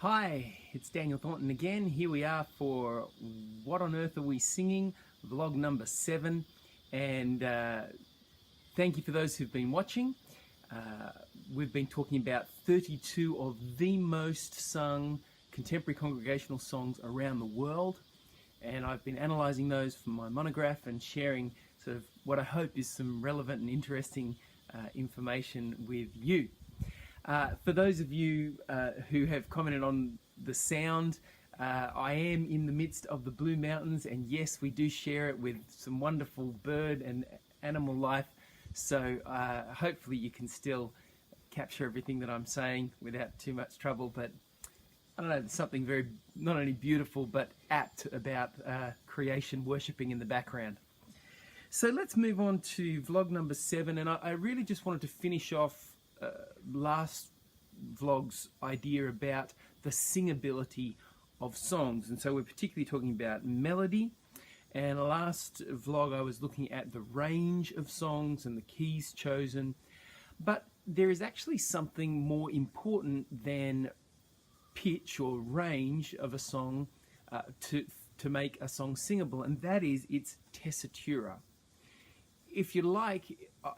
Hi, it's Daniel Thornton again. Here we are for What on Earth Are We Singing? Vlog number 7. And thank you for those who've been watching. We've been talking about 32 of the most sung contemporary congregational songs around the world. And I've been analysing those for my monograph and sharing sort of what I hope is some relevant and interesting information with you. For those of you who have commented on the sound, I am in the midst of the Blue Mountains, and yes, we do share it with some wonderful bird and animal life, so hopefully you can still capture everything that I'm saying without too much trouble. But I don't know, there's something very not only beautiful but apt about creation worshipping in the background. So let's move on to vlog number 7, and I really just wanted to finish off last vlog's idea about the singability of songs. And so we're particularly talking about melody, and last vlog I was looking at the range of songs and the keys chosen. But there is actually something more important than pitch or range of a song to make a song singable, and that is its tessitura. If you like,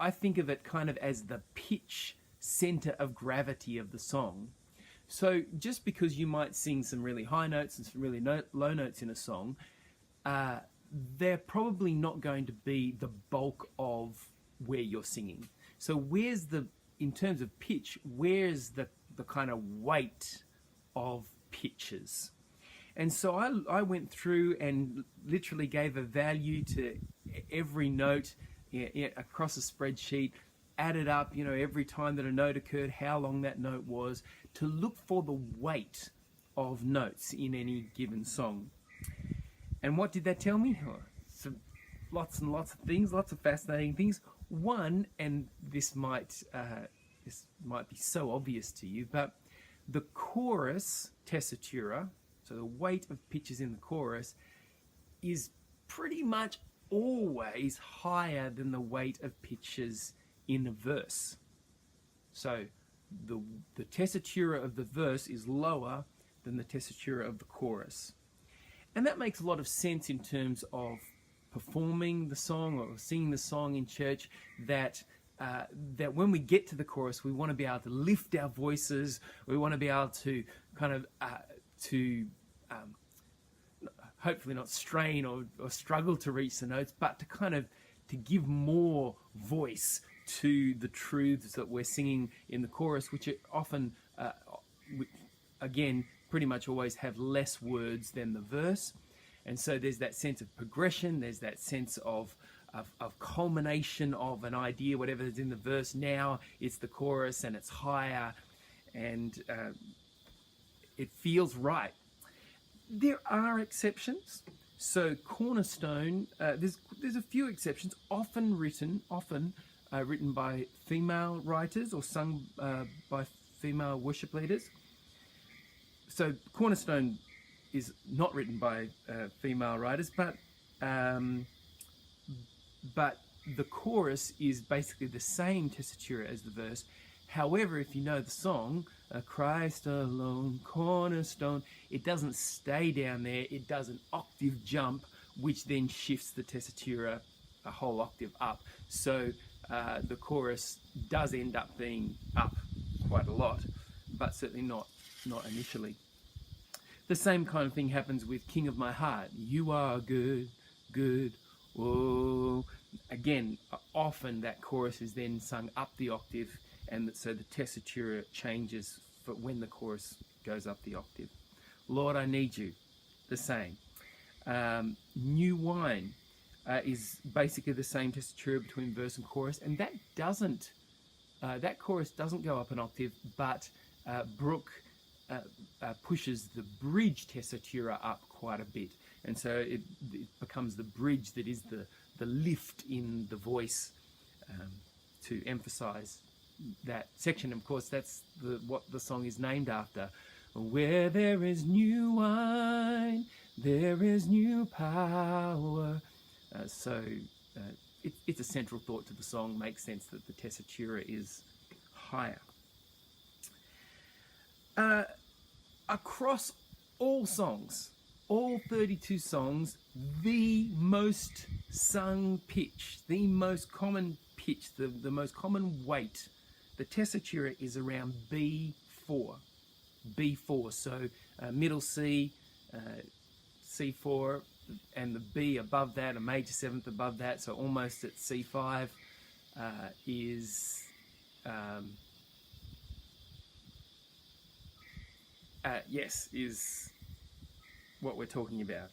I think of it kind of as the pitch center of gravity of the song. So just because you might sing some really high notes and some really low notes in a song, they're probably not going to be the bulk of where you're singing. So where's in terms of pitch, where's the kind of weight of pitches? And so I went through and literally gave a value to every note across a spreadsheet, added up, every time that a note occurred, how long that note was, to look for the weight of notes in any given song. And what did that tell me? So lots and lots of things, lots of fascinating things. One, and this might be so obvious to you, but the chorus tessitura, so the weight of pitches in the chorus, is pretty much always higher than the weight of pitches in a verse. So the tessitura of the verse is lower than the tessitura of the chorus. And that makes a lot of sense in terms of performing the song or singing the song in church, that when we get to the chorus, we want to be able to lift our voices. We want to be able to kind of hopefully not strain or struggle to reach the notes, but to give more voice to the truths that we're singing in the chorus, which are often, again, pretty much always have less words than the verse. And so there's that sense of progression, there's that sense of culmination of an idea, whatever is in the verse. Now it's the chorus and it's higher, and it feels right. There are exceptions. So Cornerstone, there's a few exceptions, often written by female writers or sung by female worship leaders. So Cornerstone is not written by female writers, but the chorus is basically the same tessitura as the verse. However, if you know the song, Christ alone, cornerstone, it doesn't stay down there. It does an octave jump, which then shifts the tessitura a whole octave up. So the chorus does end up being up quite a lot, but certainly not initially. The same kind of thing happens with King of My Heart. You are good, good, oh. Again, often that chorus is then sung up the octave, and so the tessitura changes for when the chorus goes up the octave. Lord, I Need You, the same. New Wine is basically the same tessitura between verse and chorus, and that chorus doesn't go up an octave, but Brooke pushes the bridge tessitura up quite a bit, and so it becomes the bridge that is the lift in the voice to emphasize that section. Of course, that's what the song is named after. Where there is new wine, there is new power. It's a central thought to the song. Makes sense that the tessitura is higher. across all songs, all 32 songs, the most sung pitch, the most common pitch, the most common weight, the tessitura is around B4. B4, so middle C, C4, and the B above that, a major seventh above that, so almost at C5 is what we're talking about.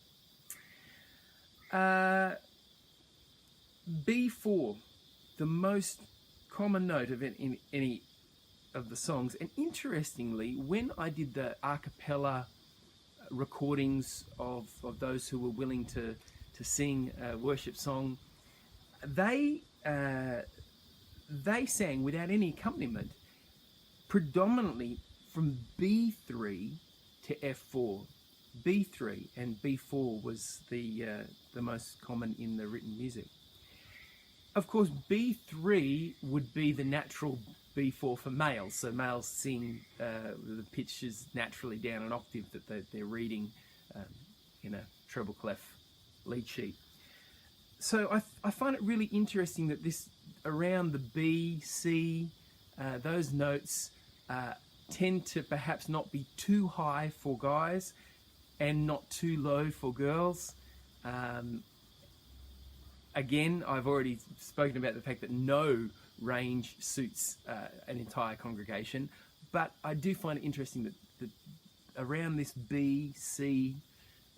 B4, the most common note of in any of the songs, and interestingly, when I did the a cappella recordings of those who were willing to sing a worship song, they sang without any accompaniment, predominantly from B3 to F4. B3 and B4 was the most common in the written music. Of course, B3 would be the natural B4 for males, so males sing the pitch is naturally down an octave that they're reading in a treble clef lead sheet. So I find it really interesting that this around the B, C, those notes tend to perhaps not be too high for guys and not too low for girls. Again, I've already spoken about the fact that no range suits an entire congregation, but I do find it interesting that around this B, C,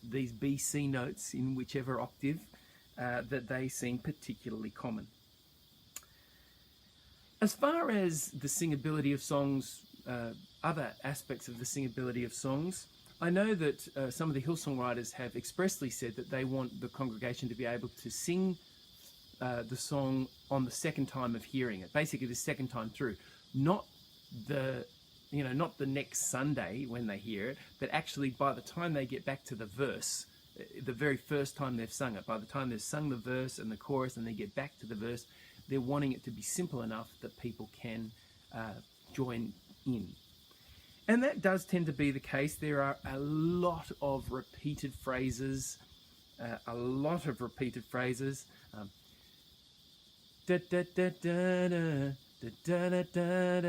these B, C notes in whichever octave, that they seem particularly common. As far as the singability of songs, other aspects of the singability of songs, I know that some of the Hillsong writers have expressly said that they want the congregation to be able to sing the song on the second time of hearing it, basically the second time through, not the next Sunday when they hear it, but actually by the time they get back to the verse, the very first time they've sung it, by the time they've sung the verse and the chorus and they get back to the verse, they're wanting it to be simple enough that people can join in. And that does tend to be the case. There are a lot of repeated phrases, Da da da da da da da da da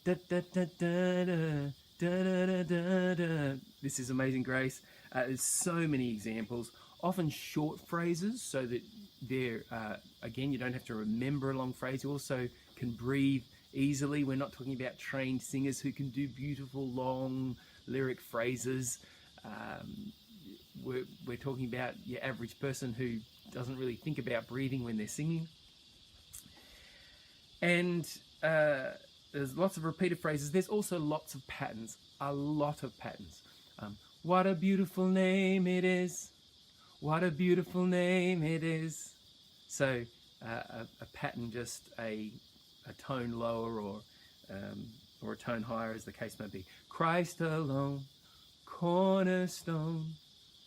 da da da da. This is Amazing Grace. There's so many examples, often short phrases, so that they're again, you don't have to remember a long phrase. You also can breathe easily. We're not talking about trained singers who can do beautiful long lyric phrases. We're talking about your average person who doesn't really think about breathing when they're singing. And there's lots of repeated phrases. There's also lots of patterns, a lot of patterns. What a beautiful name it is. What a beautiful name it is. So a pattern, just a tone lower or a tone higher, as the case may be. Christ alone, cornerstone,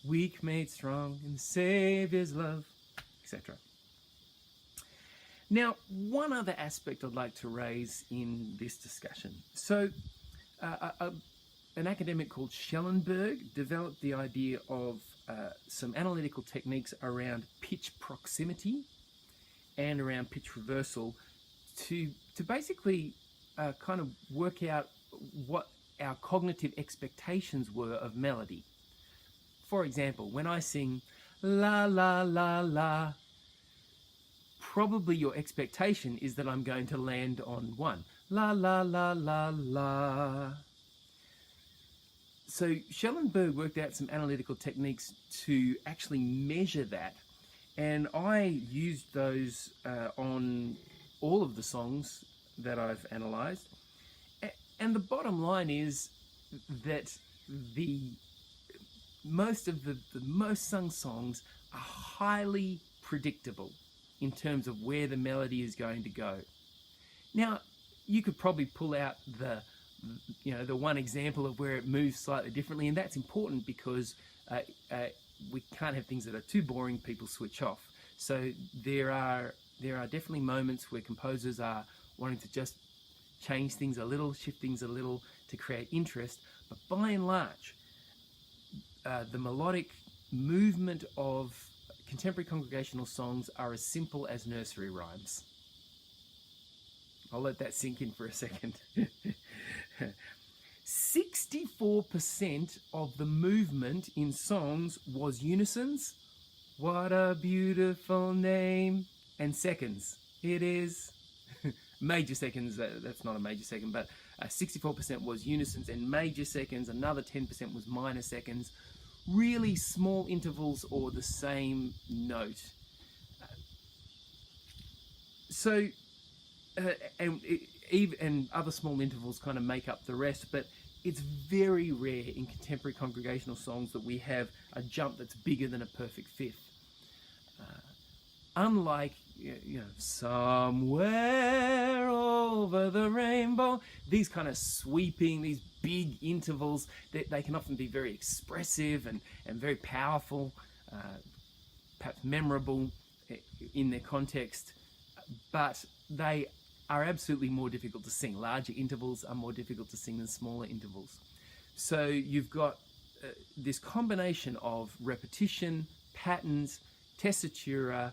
weak made strong in the Savior's love, etc. Now, one other aspect I'd like to raise in this discussion. So, an academic called Schellenberg developed the idea of some analytical techniques around pitch proximity and around pitch reversal to basically kind of work out what our cognitive expectations were of melody. For example, when I sing la la la la, probably your expectation is that I'm going to land on one. La la la la la. So Schellenberg worked out some analytical techniques to actually measure that, and I used those on all of the songs that I've analysed. And the bottom line is that most of the most sung songs are highly predictable in terms of where the melody is going to go. Now, you could probably pull out the one example of where it moves slightly differently, and that's important because we can't have things that are too boring, people switch off. So there are definitely moments where composers are wanting to just change things a little, shift things a little to create interest, But by and large, the melodic movement of contemporary congregational songs are as simple as nursery rhymes. I'll let that sink in for a second. 64% of the movement in songs was unisons. What a beautiful name. And seconds. It is major seconds. That's not a major second, but 64% was unisons and major seconds. Another 10% was minor seconds. Really small intervals or the same note. And other small intervals kind of make up the rest, but it's very rare in contemporary congregational songs that we have a jump that's bigger than a perfect fifth. Unlike, somewhere over the rainbow, these kind of sweeping, these big intervals, they can often be very expressive and very powerful, perhaps memorable in their context, but they are absolutely more difficult to sing. Larger intervals are more difficult to sing than smaller intervals. So you've got this combination of repetition, patterns, tessitura,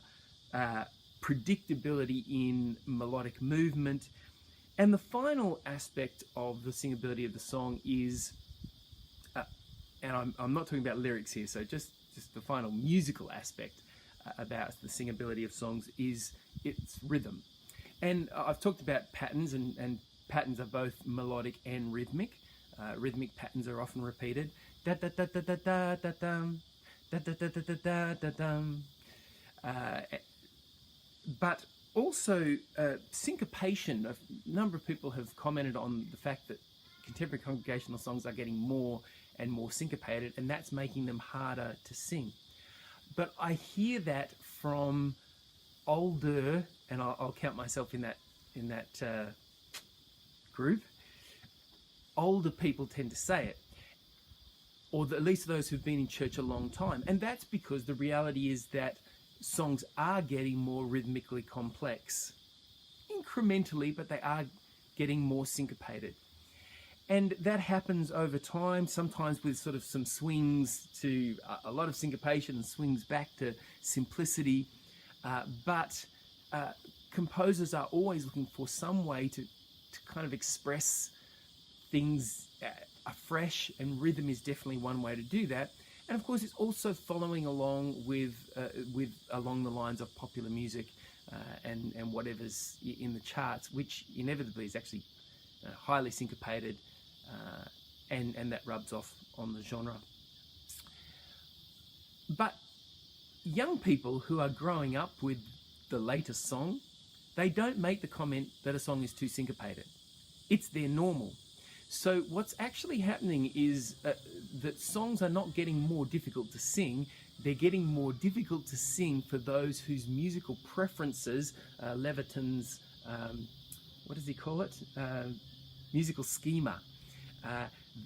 predictability in melodic movement, and the final aspect of the singability of the song is, and I'm not talking about lyrics here, so just the final musical aspect about the singability of songs is its rhythm. And I've talked about patterns, and patterns are both melodic and rhythmic. Rhythmic patterns are often repeated. Da da da da da da da dum, da da da da da da da dum. But also syncopation. A number of people have commented on the fact that contemporary congregational songs are getting more and more syncopated, and that's making them harder to sing. But I hear that from older, and I'll count myself in that group. Older people tend to say it, or at least those who've been in church a long time, and that's because the reality is that songs are getting more rhythmically complex, incrementally, but they are getting more syncopated. And that happens over time, sometimes with sort of some swings to a lot of syncopation and swings back to simplicity. But composers are always looking for some way to kind of express things afresh, and rhythm is definitely one way to do that. And of course, it's also following along with along the lines of popular music and whatever's in the charts, which inevitably is actually highly syncopated, and that rubs off on the genre. But young people who are growing up with the latest song, they don't make the comment that a song is too syncopated. It's their normal. So what's actually happening is that songs are not getting more difficult to sing. They're getting more difficult to sing for those whose musical preferences, Leviton's, what does he call it? Musical schema.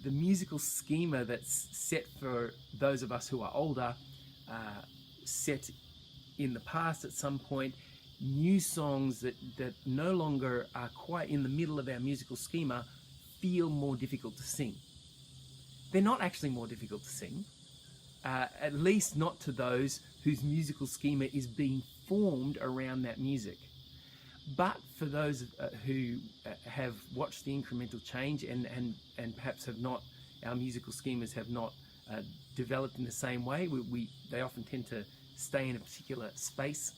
The musical schema that's set for those of us who are older, set in the past at some point, new songs that no longer are quite in the middle of our musical schema feel more difficult to sing. They're not actually more difficult to sing, at least not to those whose musical schema is being formed around that music. But for those who have watched the incremental change and perhaps have not, our musical schemas have not developed in the same way, they often tend to stay in a particular space.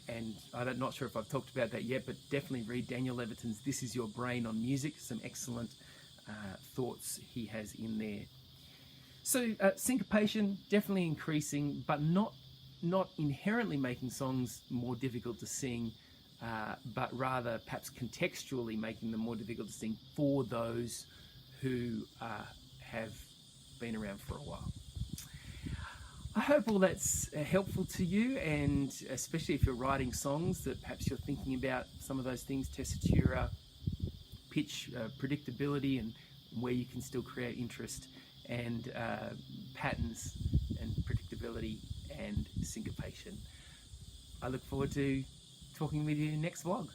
And I'm not sure if I've talked about that yet, but definitely read Daniel Leviton's This Is Your Brain on Music. Some excellent thoughts he has in there. So syncopation, definitely increasing, but not inherently making songs more difficult to sing, but rather perhaps contextually making them more difficult to sing for those who have been around for a while. I hope all that's helpful to you, and especially if you're writing songs that perhaps you're thinking about some of those things, tessitura, pitch, predictability, and where you can still create interest, and patterns and predictability and syncopation. I look forward to talking with you next vlog.